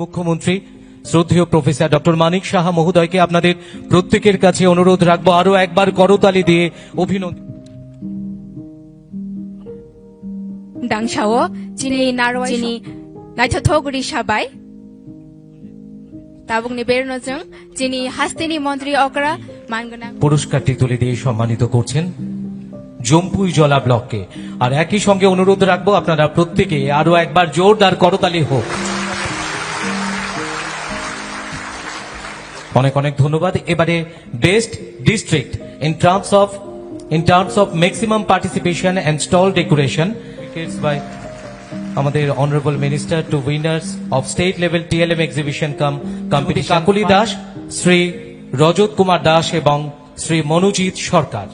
মুখ্যমন্ত্রী শ্রদ্ধেয় professor doctor Manik Saha মহোদয়কে আপনাদের প্রত্যেকের কাছে অনুরোধ রাখবো আরো একবার করতালি দিয়ে অভিনন্দন। 당샤워 지니 나로지니 나이토토그리 샤바이 তাবুকনি বেরনজং যিনি হাস্তিনি মন্ত্রী অকরা মানগনা পুরস্কারটি তুলে দিয়ে সম্মানিত করছেন জম্পুই জলা ব্লককে। আর একই সঙ্গে অনুরোধ রাখবো আপনারা প্রত্যেকে আরো একবার জোরদার করতালি হোক। অনেক অনেক ধন্যবাদ। এবারে best district in terms of maximum participation and stall decoration by আমাদের honourable minister to winners of state level TLM exhibition competition Kakuli Das, Shri Rajat Kumar Das এবং শ্রী মনোজিৎ সরকার।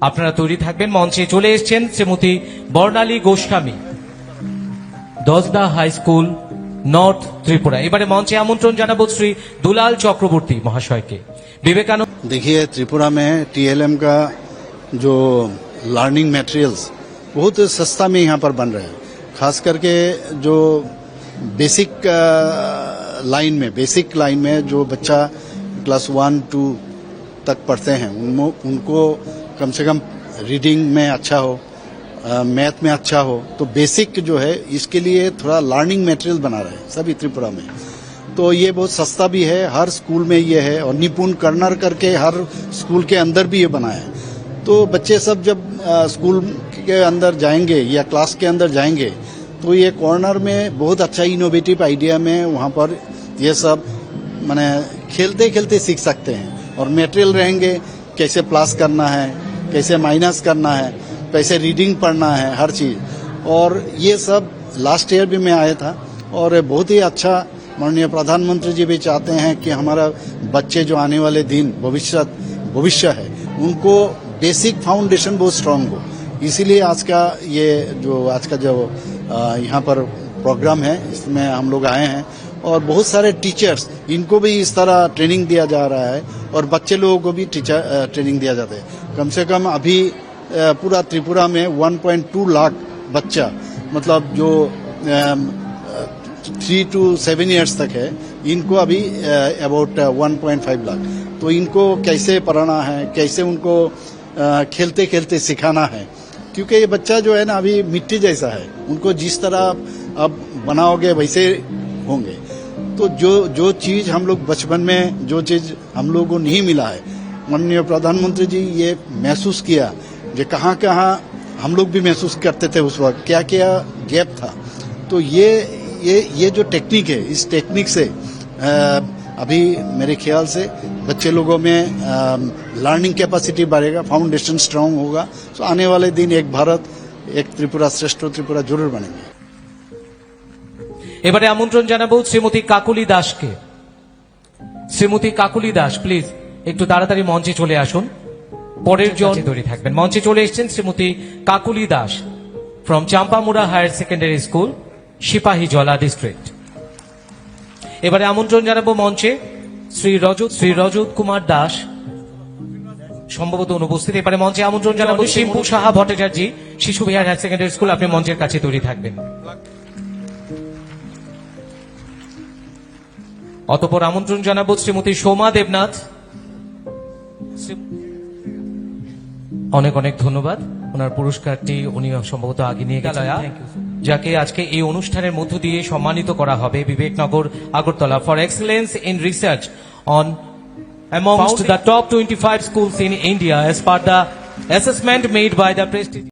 আপনারা তৈরি থাকবেন। মঞ্চে চলে এসেছেন Shrimati Barnali Goswami, Dashda high school, north Tripura. এবারে মঞ্চে আমন্ত্রণ জানাবো শ্রী দুলাল চক্রবর্তী মহাশয়কে। विवेकानंद देखिए, त्रिपुरा में टीएलएम का जो लर्निंग मटेरियल्स बहुत सस्ता में यहाँ पर बन रहे हैं। खास करके जो बेसिक लाइन में जो बच्चा क्लास 1-2 तक पढ़ते हैं उनको कम से कम रीडिंग में अच्छा हो, मैथ में अच्छा हो, तो बेसिक जो है इसके लिए थोड़ा लर्निंग मटेरियल बना रहे हैं सभी त्रिपुरा में। तो ये बहुत सस्ता भी है, हर स्कूल में ये है, और निपुण कर्नर करके हर स्कूल के अंदर भी ये बना है। तो बच्चे सब जब स्कूल के अंदर जाएंगे या क्लास के अंदर जाएंगे तो ये कॉर्नर में बहुत अच्छा इनोवेटिव आइडिया में वहाँ पर ये सब माने खेलते खेलते सीख सकते हैं। और मटेरियल रहेंगे, कैसे प्लस करना है, कैसे माइनस करना है, कैसे रीडिंग पढ़ना है, हर चीज। और ये सब लास्ट ईयर भी मैं आया था और बहुत ही अच्छा माननीय प्रधानमंत्री जी भी चाहते हैं कि हमारा बच्चे जो आने वाले दिन भविष्य है उनको बेसिक फाउंडेशन बहुत स्ट्रांग हो। इसीलिए आज का जो यहाँ पर प्रोग्राम है इसमें हम लोग आए हैं और बहुत सारे टीचर्स इनको भी इस तरह ट्रेनिंग दिया जा रहा है और बच्चे लोगों को भी ट्रेनिंग दिया जाता है। कम से कम अभी पूरा त्रिपुरा में 1.2 लाख बच्चा, मतलब जो 3 to 7 years तक है, इनको अभी अबाउट 1.5 लाख। तो इनको कैसे पढ़ाना है, कैसे उनको खेलते खेलते सिखाना है, क्योंकि ये बच्चा जो है ना अभी मिट्टी जैसा है, उनको जिस तरह अब बनाओगे वैसे होंगे। तो जो चीज हम लोग बचपन में जो चीज हम लोगों को नहीं मिला है, माननीय प्रधानमंत्री जी ये महसूस किया, जो कहाँ हम लोग भी महसूस करते थे उस वक्त, क्या क्या गैप था। तो ये जो टेक्निक है, इस टेक्निक से अभी मेरे ख्याल से बच्चे लोगों में लर्निंग कैपेसिटी बढ़ेगा, फाउंडेशन स्ट्रांग होगा। तो आने वाले दिन एक भारत एक त्रिपुरा श्रेष्ठ त्रिपुरा जरूर बनेंगे। এবারে আমন্ত্রণ জানাবো শ্রীমতী কাকুলি দাসকে। শ্রীমতী কাকুলি দাস প্লিজ একটু তাড়াতাড়ি মঞ্চে চলে আসুন। পরের জন তৈরি থাকবেন। মঞ্চে চলে এসেছেন Shrimati Kakuli Das from Champamura higher secondary school, Sepahijala district. এবারে আমন্ত্রণ জানাবো মঞ্চে শ্রী রজত কুমার দাস, সম্ভবত অনুপস্থিত। এবারে মঞ্চে আমন্ত্রণ জানাবো শিম্পু সাহা ভট্টাচার্য, শিশু বিহার হায়ার সেকেন্ডারি স্কুল। আপনি মঞ্চের কাছে তৈরি থাকবেন। অতঃপর আমন্ত্রণ জানাবো শ্রীমতী সোমা দেবনাথ। অনেক অনেক ধন্যবাদ। ওনার পুরস্কারটি উনি সম্ভবত আগে নিয়ে গেলেন, যাকে আজকে এই অনুষ্ঠানের মধ্য দিয়ে সম্মানিত করা হবে Viveknagar Agartala for excellence in research on amongst the top 25 schools in India as per the assessment made by the Prestige